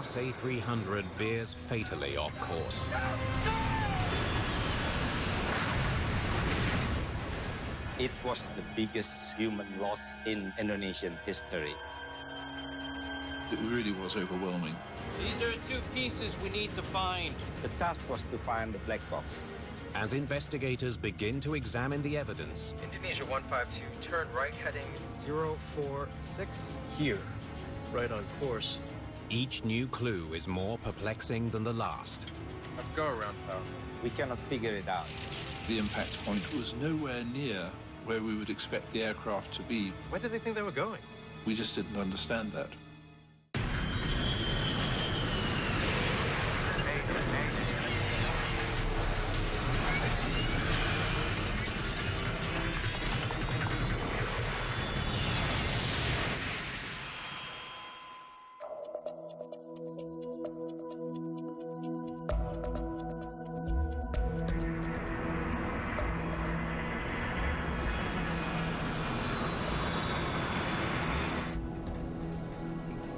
Airbus A300 veers fatally off course. It was the biggest human loss in Indonesian history. It really was overwhelming. These are two pieces we need to find. The task was to find the black box. As investigators begin to examine the evidence, Indonesia 152, turn right heading 046 here. Right on course. each new clue is more perplexing than the last. Let's go around town. We cannot figure it out. The impact point was nowhere near where we would expect the aircraft to be. Where did they think they were going? We just didn't understand that.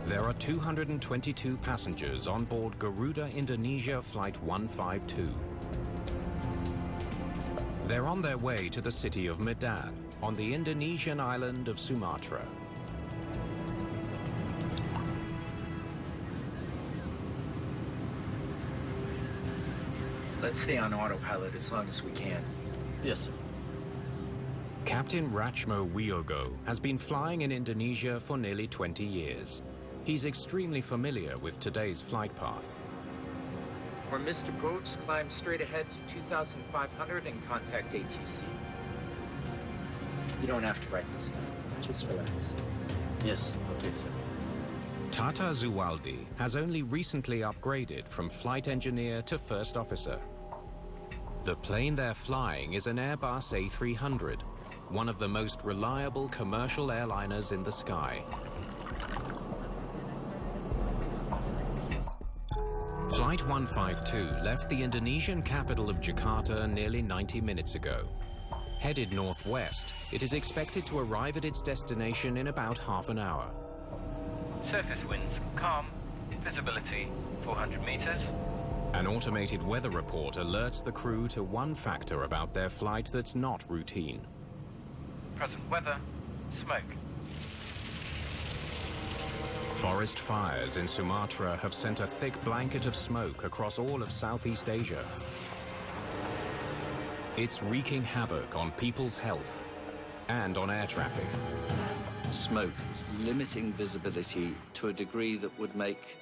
There are 222 passengers on board Garuda Indonesia Flight 152. They're on their way to the city of Medan, on the Indonesian island of Sumatra. Let's stay on autopilot as long as we can. Yes, sir. Captain Rachmo Wiogo has been flying in Indonesia for nearly 20 years. He's extremely familiar with today's flight path. For missed approach, climb straight ahead to 2,500 and contact ATC. You don't have to write this down. Just relax. Yes, okay, sir. Tata Zuwaldi has only recently upgraded from flight engineer to first officer. The plane they're flying is an Airbus A300, one of the most reliable commercial airliners in the sky. Flight 152 left the Indonesian capital of Jakarta nearly 90 minutes ago. Headed northwest, it is expected to arrive at its destination in about half an hour. Surface winds calm, visibility 400 meters. An automated weather report alerts the crew to one factor about their flight that's not routine. Present weather, smoke. Forest fires in Sumatra have sent a thick blanket of smoke across all of Southeast Asia. It's wreaking havoc on people's health and on air traffic. Smoke is limiting visibility to a degree that would make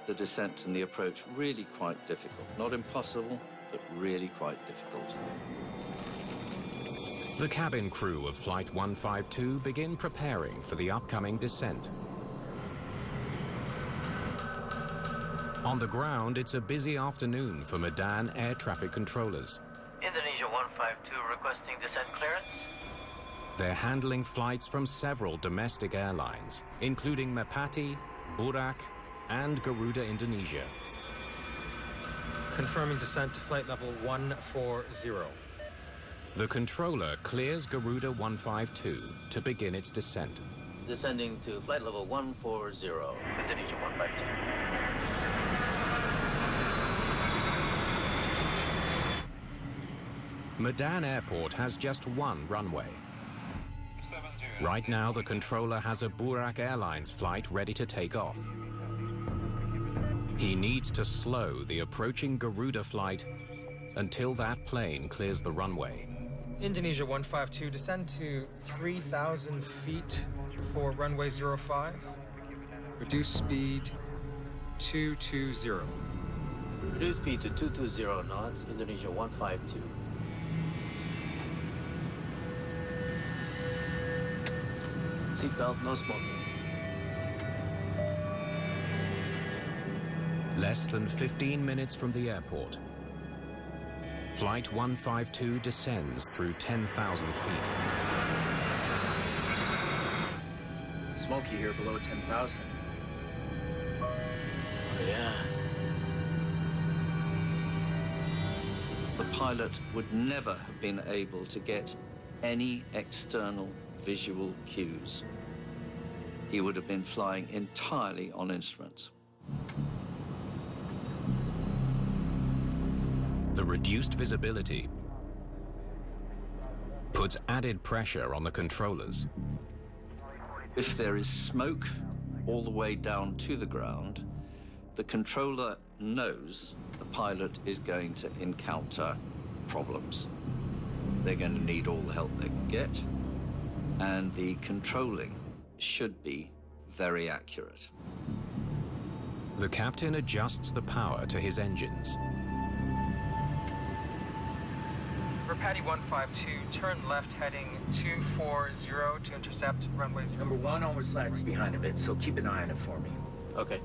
the descent and the approach really quite difficult. Not impossible, but really quite difficult. The cabin crew of Flight 152 begin preparing for the upcoming descent. On the ground, it's a busy afternoon for Medan air traffic controllers. Indonesia 152 requesting descent clearance. They're handling flights from several domestic airlines, including Merpati, Burak, and Garuda Indonesia. Confirming descent to flight level 140. The controller clears Garuda 152 to begin its descent. Descending to flight level 140. Indonesia 152. Medan Airport has just one runway. Right now, the controller has a Burak Airlines flight ready to take off. He needs to slow the approaching Garuda flight until that plane clears the runway. Indonesia 152, descend to 3,000 feet for runway 05. Reduce speed 220. Reduce speed to 220 knots, Indonesia 152. Seatbelt, no smoking. Less than 15 minutes from the airport, Flight 152 descends through 10,000 feet. It's smoky here below 10,000. Oh, yeah. The pilot would never have been able to get any external visual cues. He would have been flying entirely on instruments. The reduced visibility puts added pressure on the controllers. If there is smoke all the way down to the ground, the controller knows the pilot is going to encounter problems. They're going to need all the help they can get, and the controlling should be very accurate. The captain adjusts the power to his engines. For Patty 152, turn left heading 240 to intercept runway 0. Number 1 always lags behind a bit, so keep an eye on it for me. Okay.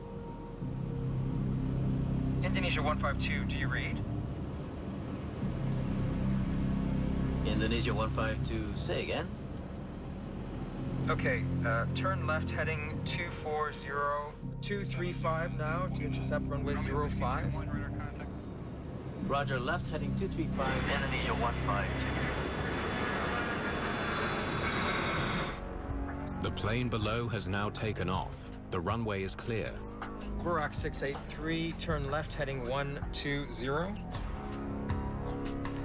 Indonesia 152, do you read? Indonesia 152, say again. Okay, turn left heading 235 now to intercept runway 05. Roger, left heading 235. Indonesia 152. The plane below has now taken off. The runway is clear. Burak 683, turn left heading 120.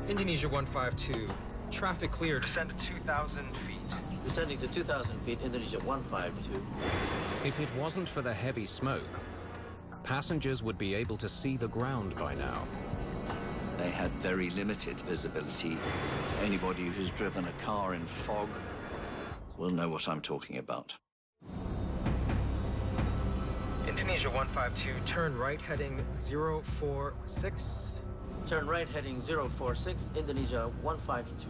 Indonesia 152, traffic clear, descend to 2,000 feet. Descending to 2,000 feet, Indonesia 152. If it wasn't for the heavy smoke, passengers would be able to see the ground by now. They had very limited visibility. Anybody who's driven a car in fog will know what I'm talking about. Indonesia 152, turn right heading 046. Turn right heading 046, Indonesia 152.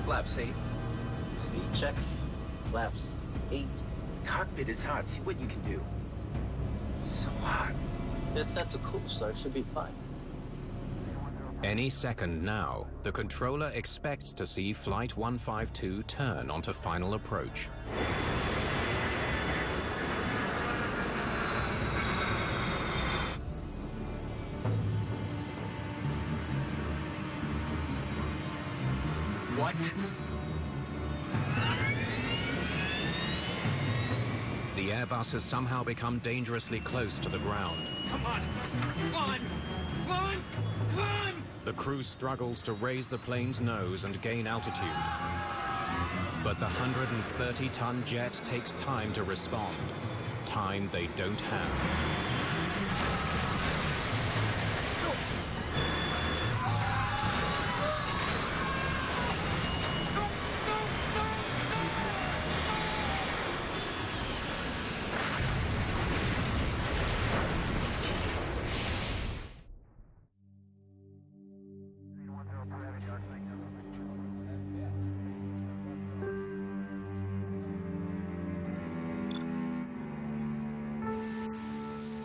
Flaps 8. Speed check. Flaps 8. The cockpit is hot. See what you can do. It's so hot. It's set to cool, so it should be fine. Any second now, the controller expects to see Flight 152 turn onto final approach. What? The Airbus has somehow become dangerously close to the ground. Come on! Climb! Climb! Climb! The crew struggles to raise the plane's nose and gain altitude. But the 130-ton jet takes time to respond. Time they don't have.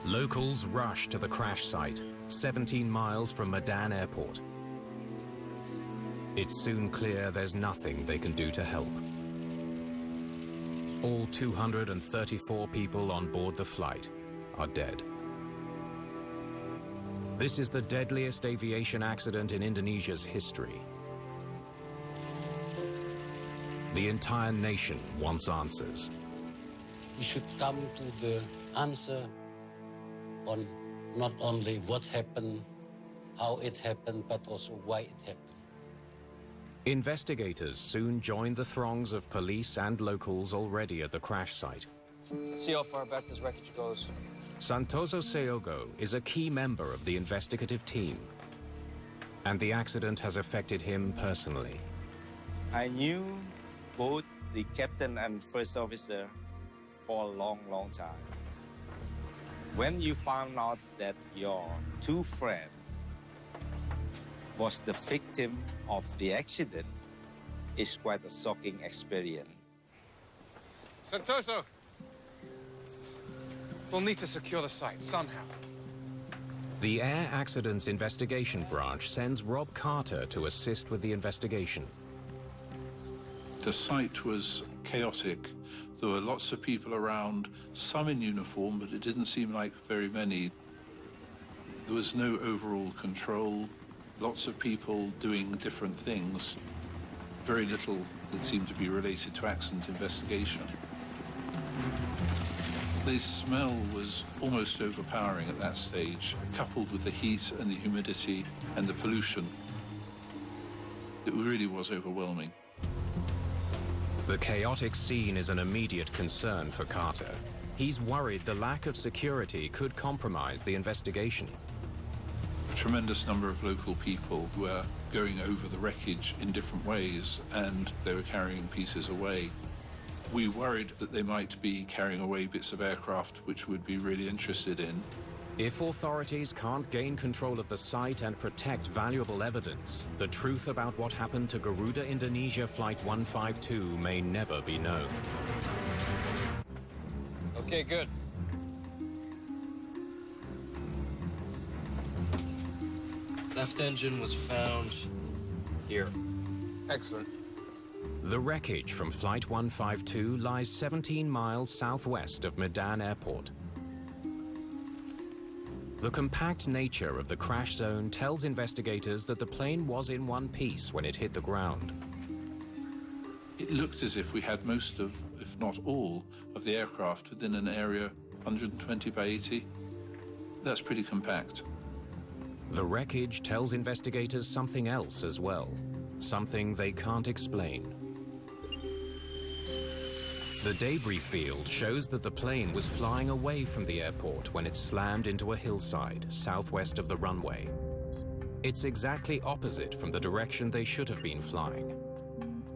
Locals rush to the crash site, 17 miles from Medan Airport. It's soon clear there's nothing they can do to help. All 234 people on board the flight are dead. This is the deadliest aviation accident in Indonesia's history. The entire nation wants answers. We should come to the answer on not only what happened, how it happened, but also why it happened. Investigators soon joined the throngs of police and locals already at the crash site. Let's see how far back this wreckage goes. Santoso Seogo is a key member of the investigative team, and the accident has affected him personally. I knew both the captain and first officer for a long, long time. When you found out that your two friends was the victim of the accident, it's quite a shocking experience. Santoso! We'll need to secure the site somehow. The Air Accidents Investigation Branch sends Rob Carter to assist with the investigation. The site was chaotic. There were lots of people around, some in uniform, but it didn't seem like very many. There was no overall control, lots of people doing different things, very little that seemed to be related to accident investigation. The smell was almost overpowering at that stage, coupled with the heat and the humidity and the pollution. It really was overwhelming. The chaotic scene is an immediate concern for Carter. He's worried the lack of security could compromise the investigation. A tremendous number of local people were going over the wreckage in different ways, and they were carrying pieces away. We worried that they might be carrying away bits of aircraft which we'd be really interested in. If authorities can't gain control of the site and protect valuable evidence, the truth about what happened to Garuda Indonesia Flight 152 may never be known. Okay, good. Left engine was found here. Excellent. The wreckage from Flight 152 lies 17 miles southwest of Medan Airport. The compact nature of the crash zone tells investigators that the plane was in one piece when it hit the ground. It looked as if we had most of, if not all, of the aircraft within an area 120 by 80. That's pretty compact. The wreckage tells investigators something else as well, something they can't explain. The debris field shows that the plane was flying away from the airport when it slammed into a hillside southwest of the runway. It's exactly opposite from the direction they should have been flying.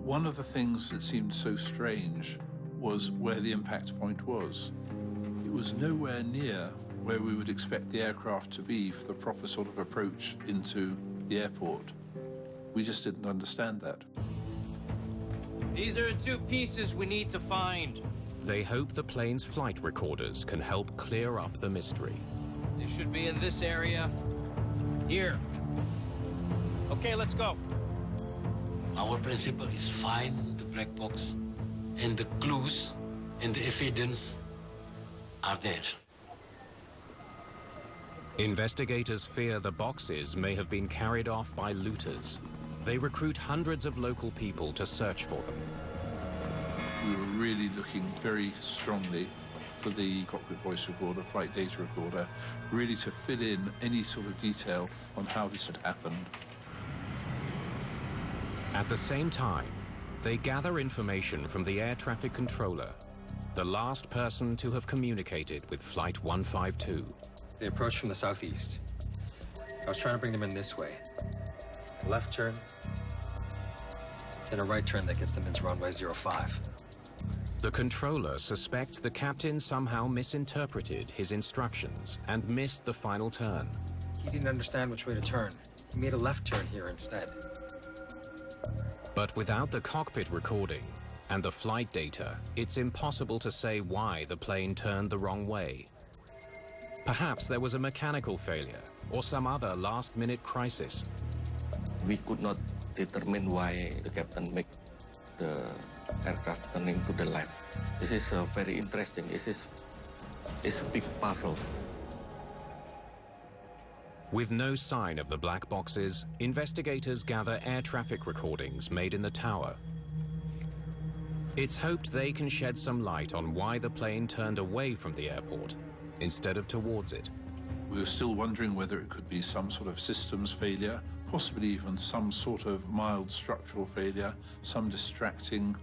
One of the things that seemed so strange was where the impact point was. It was nowhere near where we would expect the aircraft to be for the proper sort of approach into the airport. We just didn't understand that. These are the two pieces we need to find. They hope the plane's flight recorders can help clear up the mystery. They should be in this area. Here. Okay, let's go. Our principle is find the black box, and the clues and the evidence are there. Investigators fear the boxes may have been carried off by looters. They recruit hundreds of local people to search for them. We were really looking very strongly for the cockpit voice recorder, flight data recorder, really to fill in any sort of detail on how this had happened. At the same time, they gather information from the air traffic controller, the last person to have communicated with Flight 152. They approached from the southeast. I was trying to bring them in this way. Left turn, then a right turn that gets them into runway 05. The controller suspects the captain somehow misinterpreted his instructions and missed the final turn. He didn't understand which way to turn. He made a left turn here instead. But without the cockpit recording and the flight data, it's impossible to say why the plane turned the wrong way. Perhaps there was a mechanical failure or some other last-minute crisis. We could not determine why the captain made the aircraft turning to the left. This is very interesting. It's a big puzzle. With no sign of the black boxes, investigators gather air traffic recordings made in the tower. It's hoped they can shed some light on why the plane turned away from the airport instead of towards it. We were still wondering whether it could be some sort of systems failure, possibly even some sort of mild structural failure, some distracting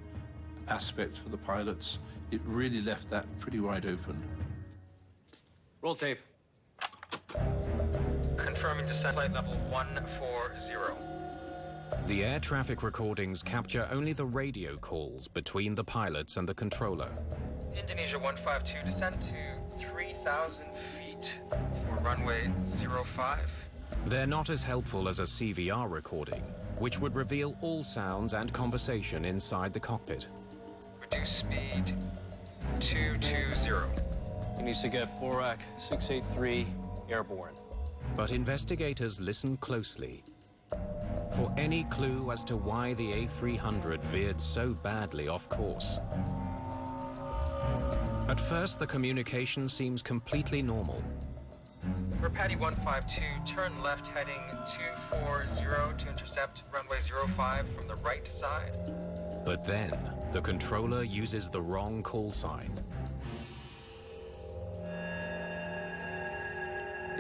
aspect for the pilots. It really left that pretty wide open. Roll tape. Confirming descent flight level 140. The air traffic recordings capture only the radio calls between the pilots and the controller. Indonesia 152, descend to 3,000 feet for runway 05. They're not as helpful as a CVR recording, which would reveal all sounds and conversation inside the cockpit. Reduce speed 220. He needs to get Borak 683 airborne. But investigators listen closely for any clue as to why the A300 veered so badly off course. At first, the communication seems completely normal. For Patty 152, turn left heading 240 to intercept runway 05 from the right side. But then, the controller uses the wrong call sign.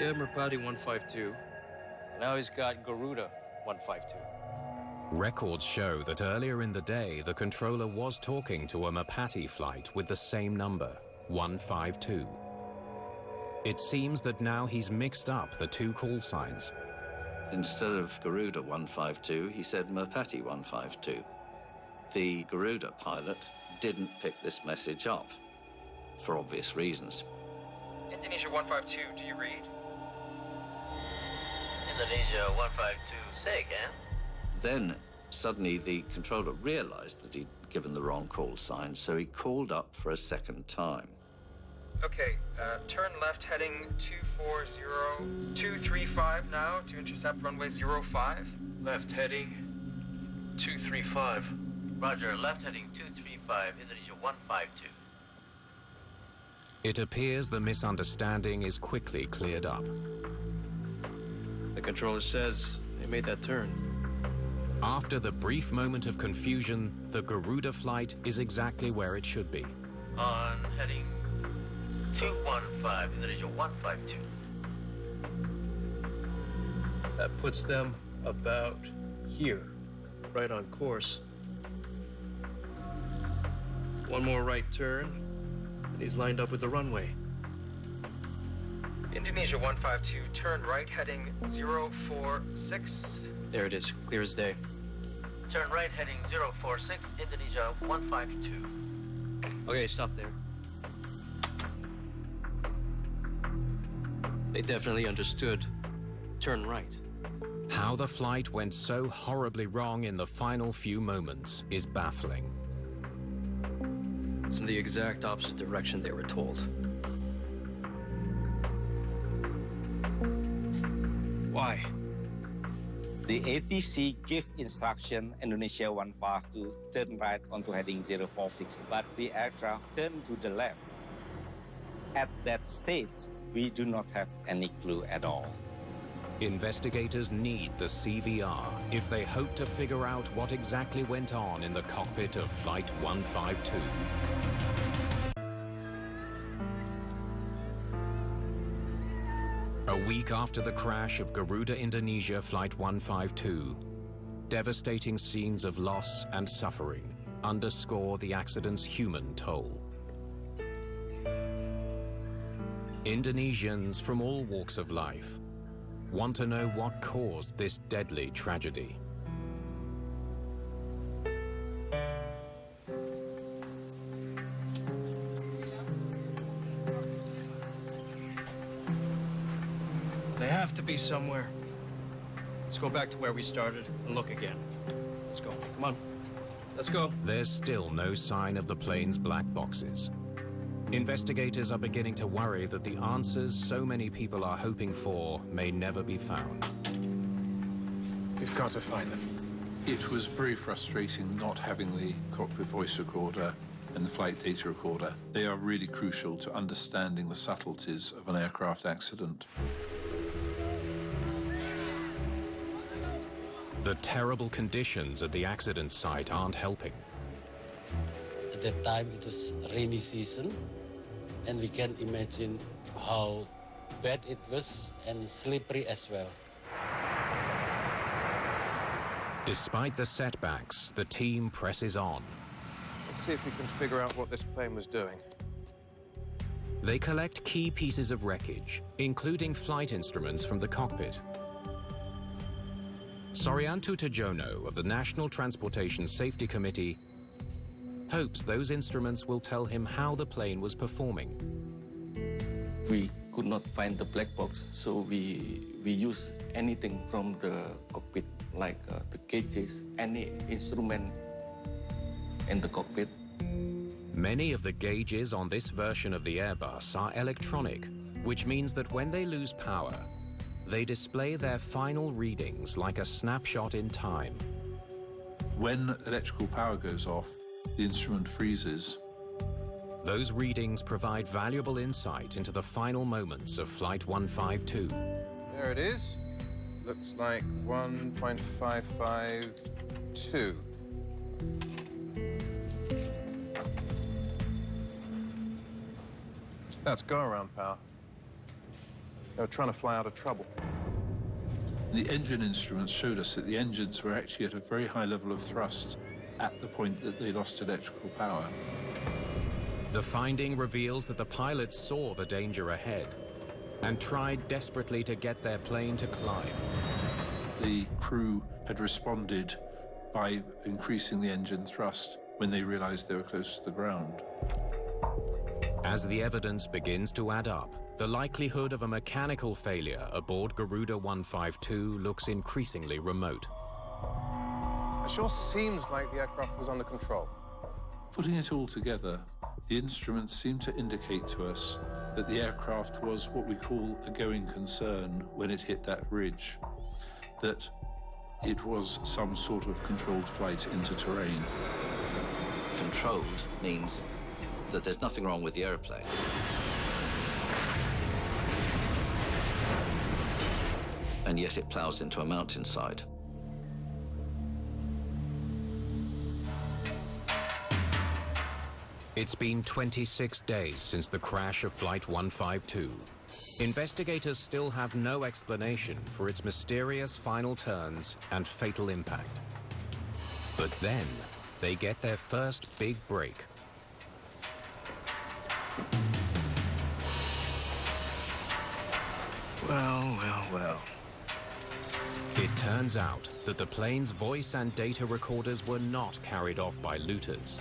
Yeah, Merpati 152. Now he's got Garuda 152. Records show that earlier in the day, the controller was talking to a Merpati flight with the same number, 152. It seems that now he's mixed up the two call signs. Instead of Garuda 152, he said Merpati 152. The Garuda pilot didn't pick this message up, for obvious reasons. Indonesia 152, do you read? Indonesia 152, say again. Then, suddenly, the controller realized that he'd given the wrong call sign, so he called up for a second time. Okay, turn left heading 235 now to intercept runway 05. Left heading 235. Roger, left heading 235, Indonesia 152. It appears the misunderstanding is quickly cleared up. The controller says they made that turn. After the brief moment of confusion, the Garuda flight is exactly where it should be. On heading 215, Indonesia 152. That puts them about here, right on course. One more right turn, and he's lined up with the runway. Indonesia 152, turn right heading 046. There it is, clear as day. Turn right heading 046, Indonesia 152. Okay, stop there. They definitely understood. Turn right. How the flight went so horribly wrong in the final few moments is baffling. It's in the exact opposite direction they were told. Why? The ATC gave instruction Indonesia 152 turn right onto heading 046, but the aircraft turned to the left. At that stage, we do not have any clue at all. Investigators need the CVR if they hope to figure out what exactly went on in the cockpit of Flight 152. A week after the crash of Garuda Indonesia Flight 152, devastating scenes of loss and suffering underscore the accident's human toll. Indonesians from all walks of life want to know what caused this deadly tragedy. They have to be somewhere. Let's go back to where we started and look again. Let's go. Come on. Let's go. There's still no sign of the plane's black boxes. Investigators are beginning to worry that the answers so many people are hoping for may never be found. We've got to find them. It was very frustrating not having the cockpit voice recorder and the flight data recorder. They are really crucial to understanding the subtleties of an aircraft accident. The terrible conditions at the accident site aren't helping. At that time, it was rainy season, and we can imagine how bad it was and slippery as well. Despite the setbacks, the team presses on. Let's see if we can figure out what this plane was doing. They collect key pieces of wreckage, including flight instruments from the cockpit. Sorianto Tajono of the National Transportation Safety Committee hopes those instruments will tell him how the plane was performing. We could not find the black box, so we use anything from the cockpit, like the gauges, any instrument in the cockpit. Many of the gauges on this version of the Airbus are electronic, which means that when they lose power, they display their final readings like a snapshot in time. When electrical power goes off, the instrument freezes. Those readings provide valuable insight into the final moments of Flight 152. There it is. Looks like 1.552. That's go-around power. They were trying to fly out of trouble. The engine instruments showed us that the engines were actually at a very high level of thrust at the point that they lost electrical power. The finding reveals that the pilots saw the danger ahead and tried desperately to get their plane to climb. The crew had responded by increasing the engine thrust when they realized they were close to the ground. As the evidence begins to add up, the likelihood of a mechanical failure aboard Garuda 152 looks increasingly remote. It sure seems like the aircraft was under control. Putting it all together, the instruments seem to indicate to us that the aircraft was what we call a going concern when it hit that ridge, that it was some sort of controlled flight into terrain. Controlled means that there's nothing wrong with the airplane. And yet it plows into a mountainside. It's been 26 days since the crash of Flight 152. Investigators still have no explanation for its mysterious final turns and fatal impact. But then, they get their first big break. Well. It turns out that the plane's voice and data recorders were not carried off by looters,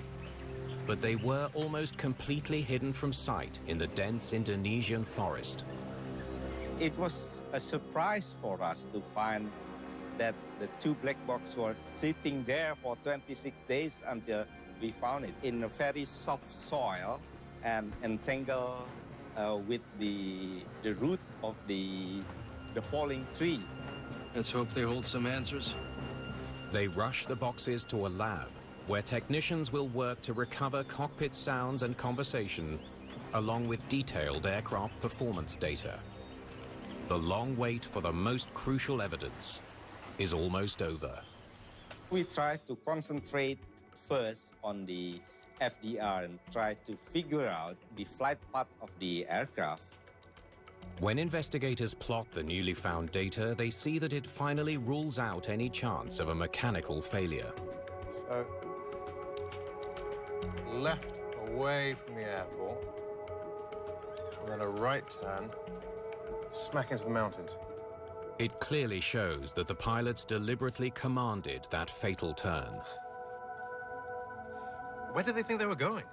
but they were almost completely hidden from sight in the dense Indonesian forest. It was a surprise for us to find that the two black boxes were sitting there for 26 days until we found it in a very soft soil and entangled with the root of the falling tree. Let's hope they hold some answers. They rush the boxes to a lab where technicians will work to recover cockpit sounds and conversation, along with detailed aircraft performance data. The long wait for the most crucial evidence is almost over. We try to concentrate first on the FDR and try to figure out the flight path of the aircraft. When investigators plot the newly found data, they see that it finally rules out any chance of a mechanical failure. So, left away from the airport, and then a right turn, smack into the mountains. It clearly shows that the pilots deliberately commanded that fatal turn. Where did they think they were going?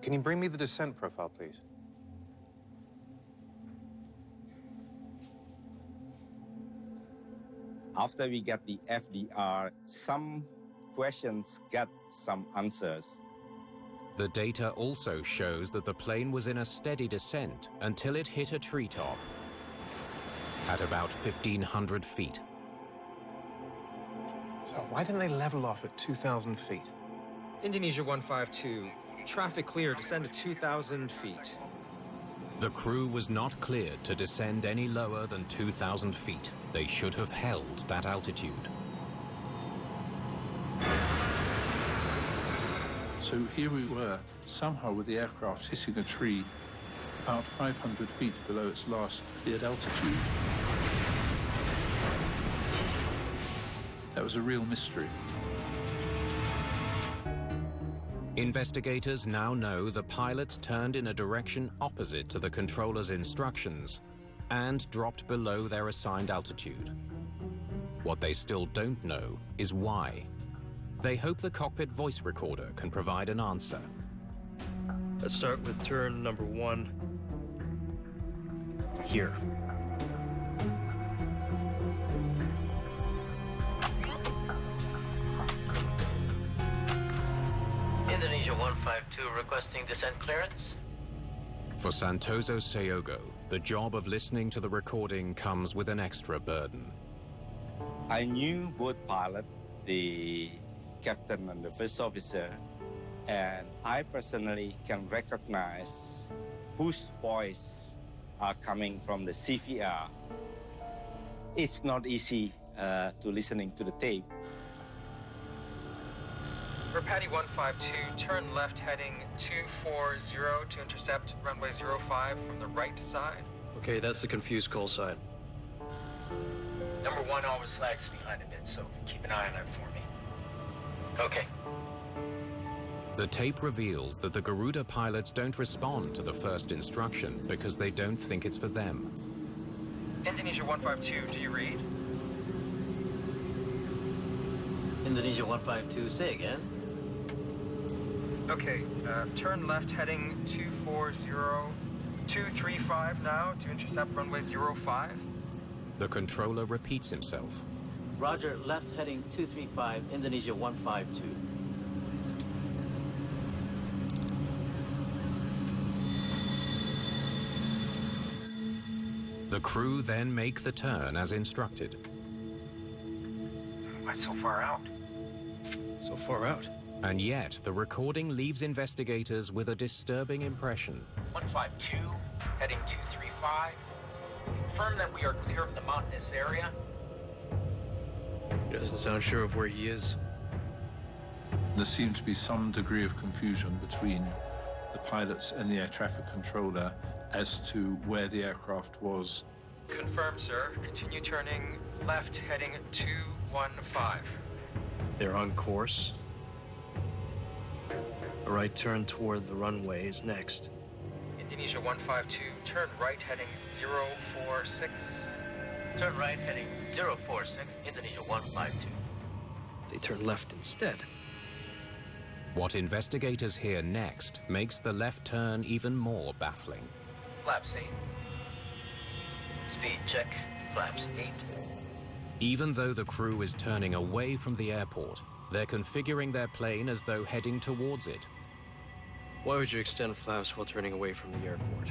Can you bring me the descent profile, please? After we got the FDR, some questions got some answers. The data also shows that the plane was in a steady descent until it hit a treetop at about 1,500 feet. So why didn't they level off at 2,000 feet? Indonesia 152, traffic clear, descend to 2,000 feet. The crew was not cleared to descend any lower than 2,000 feet. They should have held that altitude. So here we were, somehow with the aircraft hitting a tree about 500 feet below its last cleared altitude. That was a real mystery. Investigators now know the pilots turned in a direction opposite to the controller's instructions and dropped below their assigned altitude. What they still don't know is why. They hope the cockpit voice recorder can provide an answer. Let's start with turn number 1. Here. Indonesia 152 requesting descent clearance. For Santoso Seogo, the job of listening to the recording comes with an extra burden. I knew both pilots, the captain and the first officer, and I personally can recognize whose voice are coming from the CVR. It's not easy to listening to the tape. For Patty 152, turn left heading 240 to intercept runway 05 from the right side. Okay, that's the confused call sign. Number 1 always lags behind a bit, so keep an eye on that for me. Okay. The tape reveals that the Garuda pilots don't respond to the first instruction because they don't think it's for them. Indonesia 152, do you read? Indonesia 152, say again. Okay, turn left heading 235 now to intercept runway 05. The controller repeats himself. Roger, left heading 235, Indonesia 152. The crew then make the turn as instructed. Why so far out? So far out. And yet, the recording leaves investigators with a disturbing impression. 152, heading 235. Confirm that we are clear of the mountainous area. He doesn't sound sure of where he is. There seemed to be some degree of confusion between the pilots and the air traffic controller as to where the aircraft was. Confirm, sir. Continue turning left heading 215. They're on course. A right turn toward the runway is next. Indonesia 152, turn right heading 046. Turn right heading 046, Indonesia 152. They turn left instead. What investigators hear next makes the left turn even more baffling. Flaps 8. Speed check, flaps 8. Even though the crew is turning away from the airport, they're configuring their plane as though heading towards it. Why would you extend flaps while turning away from the airport?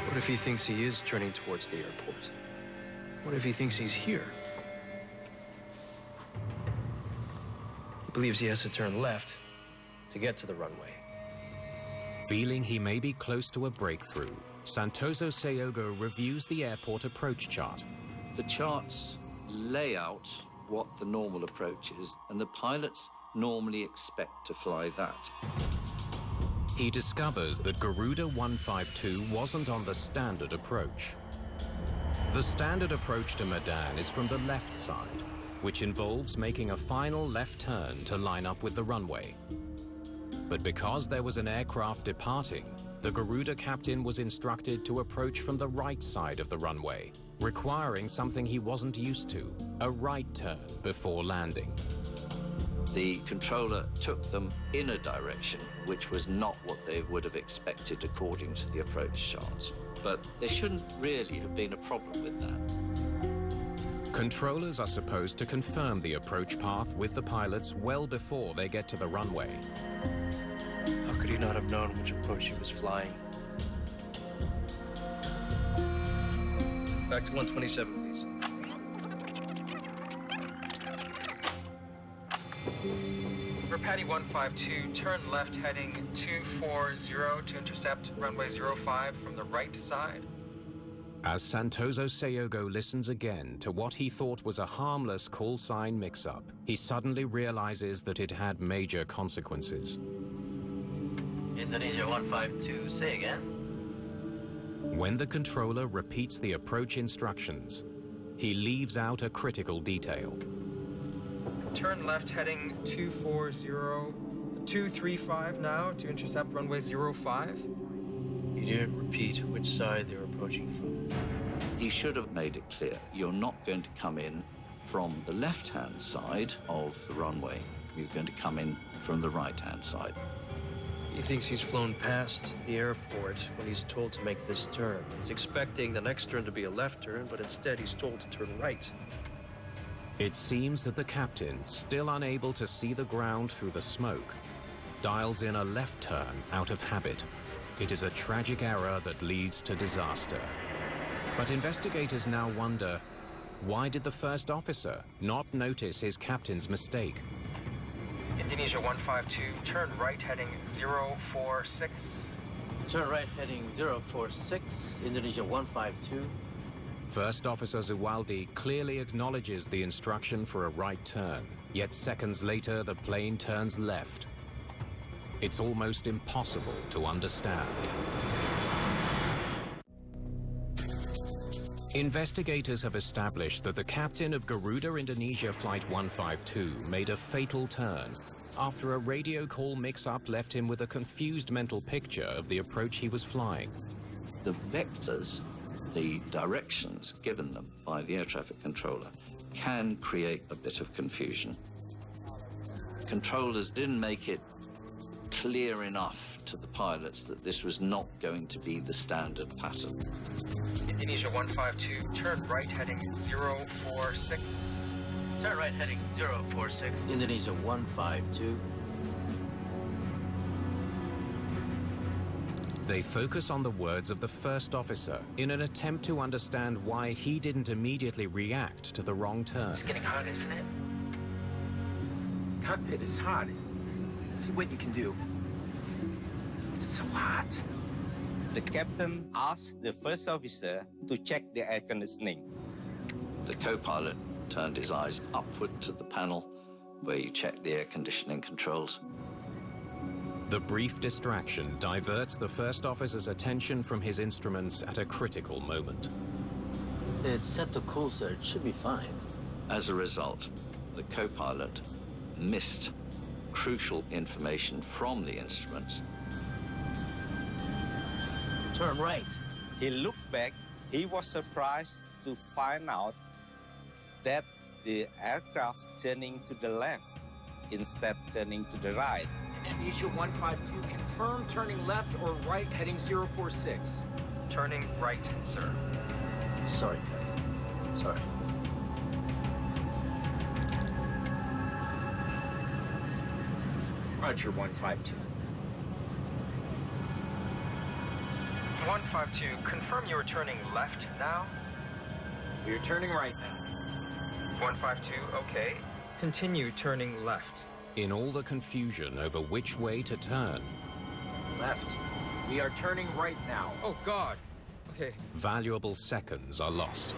What if he thinks he is turning towards the airport? What if he thinks he's here? He believes he has to turn left to get to the runway. Feeling he may be close to a breakthrough, Santoso Seogo reviews the airport approach chart. The charts lay out what the normal approach is, and the pilots normally expect to fly that. He discovers that Garuda 152 wasn't on the standard approach. The standard approach to Medan is from the left side, which involves making a final left turn to line up with the runway. But because there was an aircraft departing, the Garuda captain was instructed to approach from the right side of the runway, requiring something he wasn't used to, a right turn before landing. The controller took them in a direction which was not what they would have expected according to the approach charts. But there shouldn't really have been a problem with that. Controllers are supposed to confirm the approach path with the pilots well before they get to the runway. How could he not have known which approach he was flying? Back to 127, please. For Patty 152, turn left heading 240 to intercept runway 05 from the right side. As Santoso Seogo listens again to what he thought was a harmless call sign mix-up, he suddenly realizes that it had major consequences. Indonesia 152, say again. When the controller repeats the approach instructions, he leaves out a critical detail. Turn left heading 235 now to intercept runway 05. He didn't repeat which side they were approaching from. He should have made it clear you're not going to come in from the left-hand side of the runway. You're going to come in from the right-hand side. He thinks he's flown past the airport when he's told to make this turn. He's expecting the next turn to be a left turn, but instead he's told to turn right. It seems that the captain, still unable to see the ground through the smoke, dials in a left turn out of habit. It is a tragic error that leads to disaster. But investigators now wonder, why did the first officer not notice his captain's mistake? Indonesia 152, turn right heading 046. Turn right heading 046, Indonesia 152. First Officer Zuwaldi clearly acknowledges the instruction for a right turn, yet seconds later the plane turns left. It's almost impossible to understand. Investigators have established that the captain of Garuda Indonesia Flight 152 made a fatal turn after a radio call mix-up left him with a confused mental picture of the approach he was flying. The vectors, the directions given them by the air traffic controller, can create a bit of confusion. Controllers didn't make it clear enough to the pilots that this was not going to be the standard pattern. Indonesia 152, turn right heading 046. Turn right heading 046. Indonesia 152. They focus on the words of the first officer in an attempt to understand why he didn't immediately react to the wrong turn. It's getting hot, isn't it? Cockpit is hot. Let's see what you can do. It's so hot. The captain asked the first officer to check the air conditioning. The co-pilot turned his eyes upward to the panel where you check the air conditioning controls. The brief distraction diverts the first officer's attention from his instruments at a critical moment. It's set to cool, sir. It should be fine. As a result, the co-pilot missed crucial information from the instruments. Turn right. He looked back. He was surprised to find out that the aircraft turning to the left instead turning to the right. Indonesia 152, confirm turning left or right heading 046. Turning right, sir. Sorry, Captain. Sorry. Roger, 152. 152, confirm you are turning left now. We're turning right now. 152, okay. Continue turning left. In all the confusion over which way to turn, Left. We are turning right now. Oh, God. Okay. valuable seconds are lost.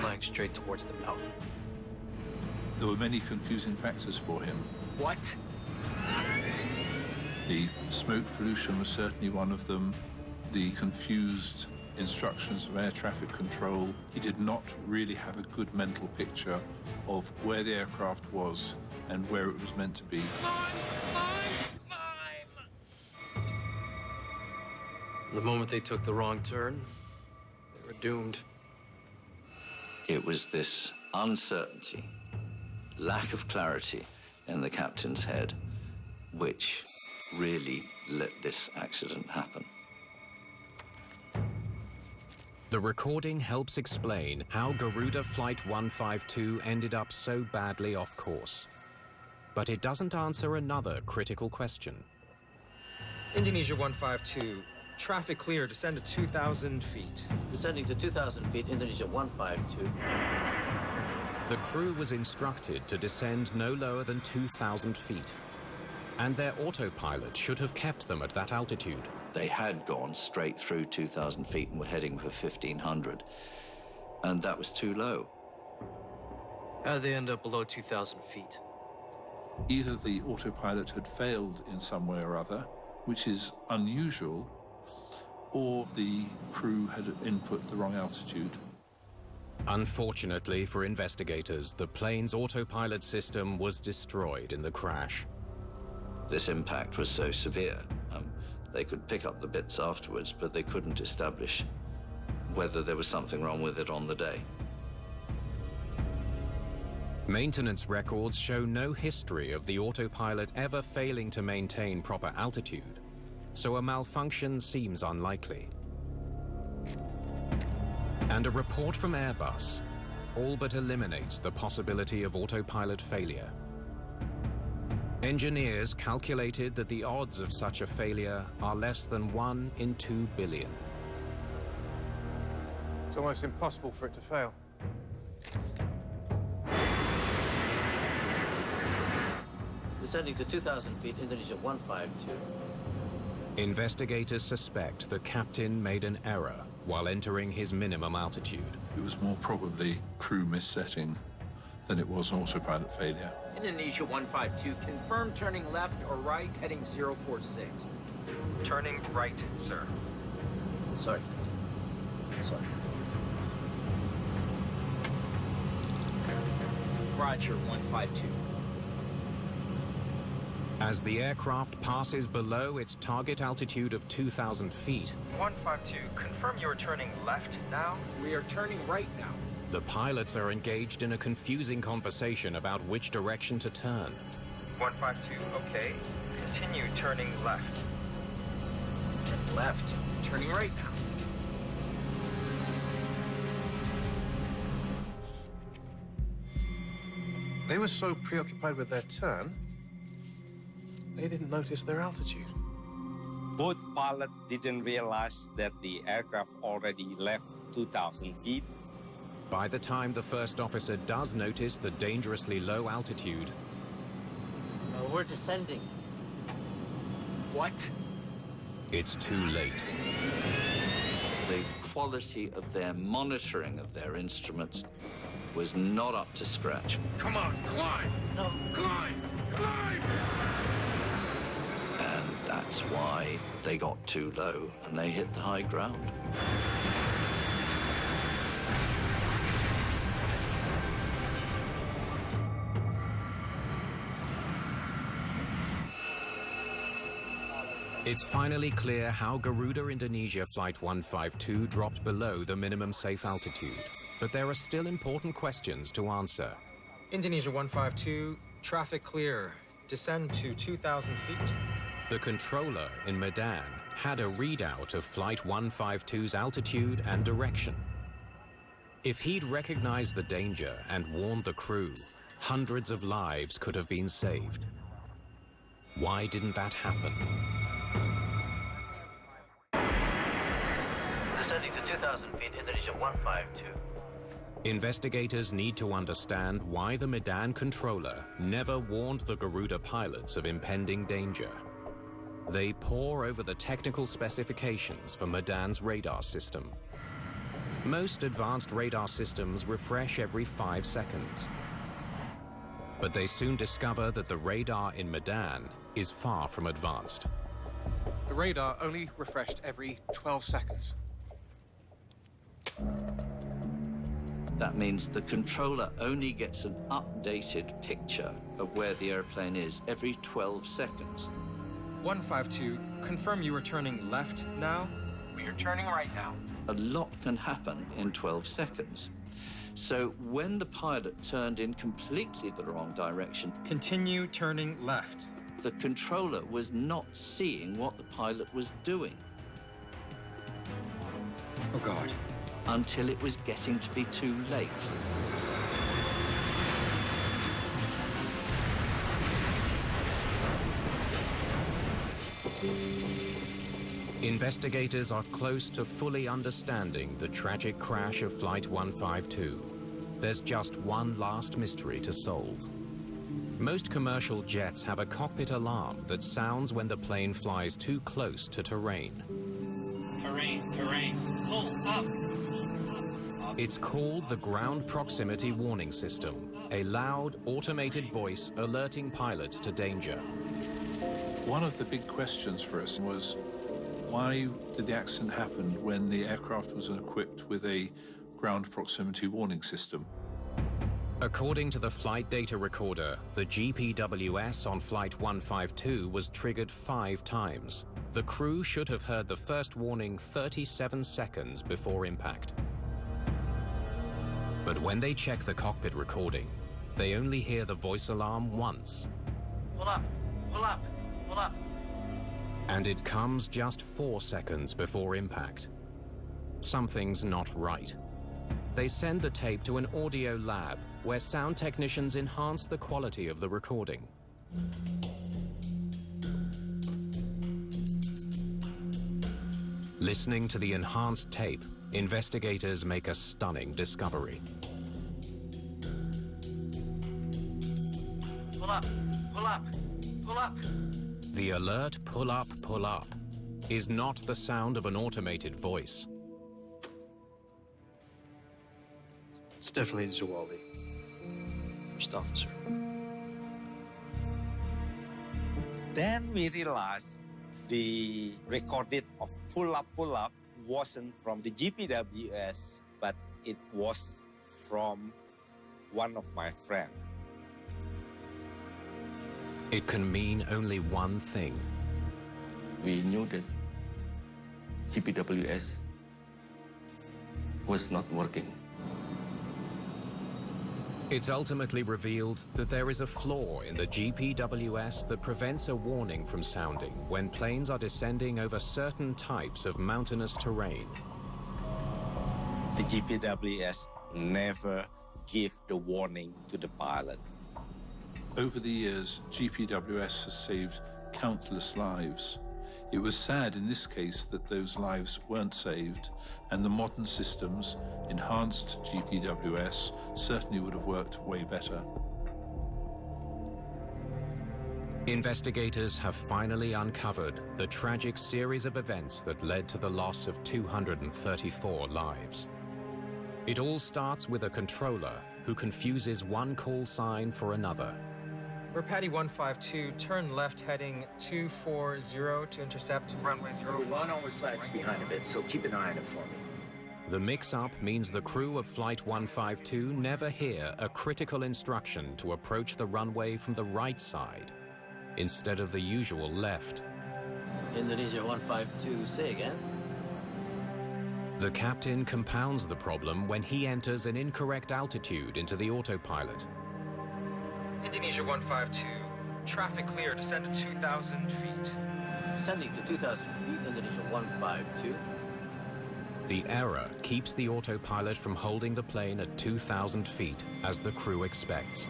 Flying straight towards the mountain. There were many confusing factors for him. What? The smoke pollution was certainly one of them. The confused instructions of air traffic control. He did not really have a good mental picture of where the aircraft was and where it was meant to be. The moment they took the wrong turn, they were doomed. It was this uncertainty, lack of clarity in the captain's head, which really let this accident happen. The recording helps explain how Garuda Flight 152 ended up so badly off course. But it doesn't answer another critical question. Indonesia 152, traffic clear, descend to 2,000 feet. Descending to 2,000 feet, Indonesia 152. The crew was instructed to descend no lower than 2,000 feet. And their autopilot should have kept them at that altitude. They had gone straight through 2,000 feet and were heading for 1,500. And that was too low. How did they end up below 2,000 feet? Either the autopilot had failed in some way or other, which is unusual, or the crew had input the wrong altitude. Unfortunately for investigators, the plane's autopilot system was destroyed in the crash. This impact was so severe, they could pick up the bits afterwards, but they couldn't establish whether there was something wrong with it on the day. Maintenance records show no history of the autopilot ever failing to maintain proper altitude, so a malfunction seems unlikely. And a report from Airbus all but eliminates the possibility of autopilot failure. Engineers calculated that the odds of such a failure are less than 1 in 2 billion. It's almost impossible for it to fail. Descending to 2,000 feet, Indonesia 152. Investigators suspect the captain made an error while entering his minimum altitude. It was more probably crew missetting than it was autopilot failure. Indonesia 152, confirm turning left or right, heading 046. Turning right, sir. Sorry. Sorry. Roger, 152. As the aircraft passes below its target altitude of 2,000 feet, 152, confirm you are turning left now? We are turning right now. the pilots are engaged in a confusing conversation about which direction to turn. 152, okay. Continue turning left. Turn left. Turning right now. They were so preoccupied with their turn, they didn't notice their altitude. Both pilots didn't realize that the aircraft already left 2,000 feet. By the time the first officer does notice the dangerously low altitude, we're descending. What? it's too late. The quality of their monitoring of their instruments was not up to scratch. Come on, climb! No. Climb! Climb! And that's why they got too low and they hit the high ground. It's finally clear how Garuda Indonesia Flight 152 dropped below the minimum safe altitude. But there are still important questions to answer. Indonesia 152, traffic clear. Descend to 2,000 feet. The controller in Medan had a readout of Flight 152's altitude and direction. If he'd recognized the danger and warned the crew, hundreds of lives could have been saved. Why didn't that happen? Descending to 2,000 feet, Indonesia 152. Investigators need to understand why the Medan controller never warned the Garuda pilots of impending danger. They pore over the technical specifications for Medan's radar system. Most advanced radar systems refresh every 5 seconds. But they soon discover that the radar in Medan is far from advanced. The radar only refreshed every 12 seconds. That means the controller only gets an updated picture of where the airplane is every 12 seconds. 152, confirm you are turning left now? We are turning right now. A lot can happen in 12 seconds. So when the pilot turned in completely the wrong direction, continue turning left. The controller was not seeing what the pilot was doing. Oh, God. Until it was getting to be too late. Investigators are close to fully understanding the tragic crash of Flight 152. There's just one last mystery to solve. Most commercial jets have a cockpit alarm that sounds when the plane flies too close to terrain. Terrain, pull up. It's called the Ground Proximity Warning System, a loud, automated voice alerting pilots to danger. One of the big questions for us was, why did the accident happen when the aircraft was equipped with a ground proximity warning system? According to the flight data recorder, the GPWS on Flight 152 was triggered 5 times. The crew should have heard the first warning 37 seconds before impact. But when they check the cockpit recording, they only hear the voice alarm once. Pull up, pull up, pull up. And it comes just 4 seconds before impact. Something's not right. They send the tape to an audio lab where sound technicians enhance the quality of the recording. Listening to the enhanced tape, investigators make a stunning discovery. Pull up, pull up, pull up. The alert pull up is not the sound of an automated voice. It's definitely Zuwaldi, first officer. Then we realized the recorded of pull up wasn't from the GPWS, but it was from one of my friends. It can mean only one thing. We knew that GPWS was not working. It's ultimately revealed that there is a flaw in the GPWS that prevents a warning from sounding when planes are descending over certain types of mountainous terrain. The GPWS never give the warning to the pilot. Over the years, GPWS has saved countless lives. It was sad in this case that those lives weren't saved, and the modern systems, enhanced GPWS, certainly would have worked way better. Investigators have finally uncovered the tragic series of events that led to the loss of 234 lives. It all starts with a controller who confuses one call sign for another. We're Patty 152, turn left heading 240 to intercept runway 01. One almost lags behind a bit, so keep an eye on it for me. The mix-up means the crew of Flight 152 never hear a critical instruction to approach the runway from the right side, instead of the usual left. Indonesia 152, say again. The captain compounds the problem when he enters an incorrect altitude into the autopilot. Indonesia 152, traffic clear, descend to 2,000 feet. Descending to 2,000 feet, Indonesia 152. The error keeps the autopilot from holding the plane at 2,000 feet, as the crew expects.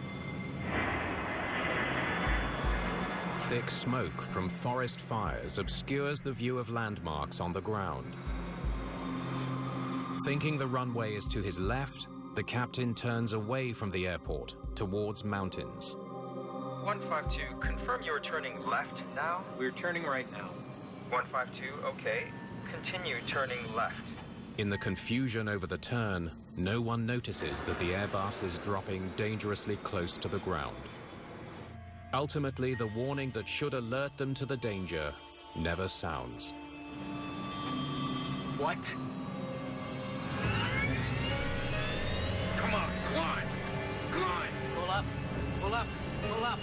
Thick smoke from forest fires obscures the view of landmarks on the ground. Thinking the runway is to his left, the captain turns away from the airport towards mountains. 152, confirm you're turning left now? We're turning right now. 152, okay. Continue turning left. In the confusion over the turn, no one notices that the Airbus is dropping dangerously close to the ground. Ultimately, the warning that should alert them to the danger never sounds. What? Come on, climb! Climb! Pull up, pull up, pull up.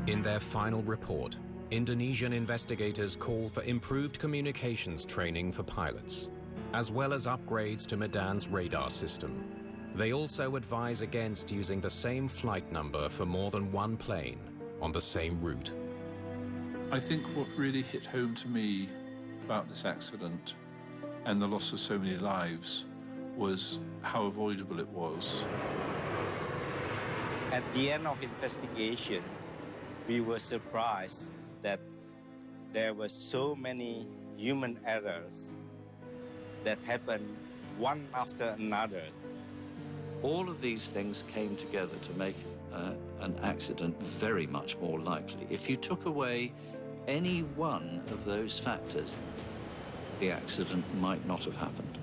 In their final report, Indonesian investigators call for improved communications training for pilots, as well as upgrades to Medan's radar system. They also advise against using the same flight number for more than one plane on the same route. I think what really hit home to me about this accident and the loss of so many lives was how avoidable it was. At the end of investigation, we were surprised that there were so many human errors that happened one after another. All of these things came together to make an accident very much more likely. If you took away any one of those factors, the accident might not have happened.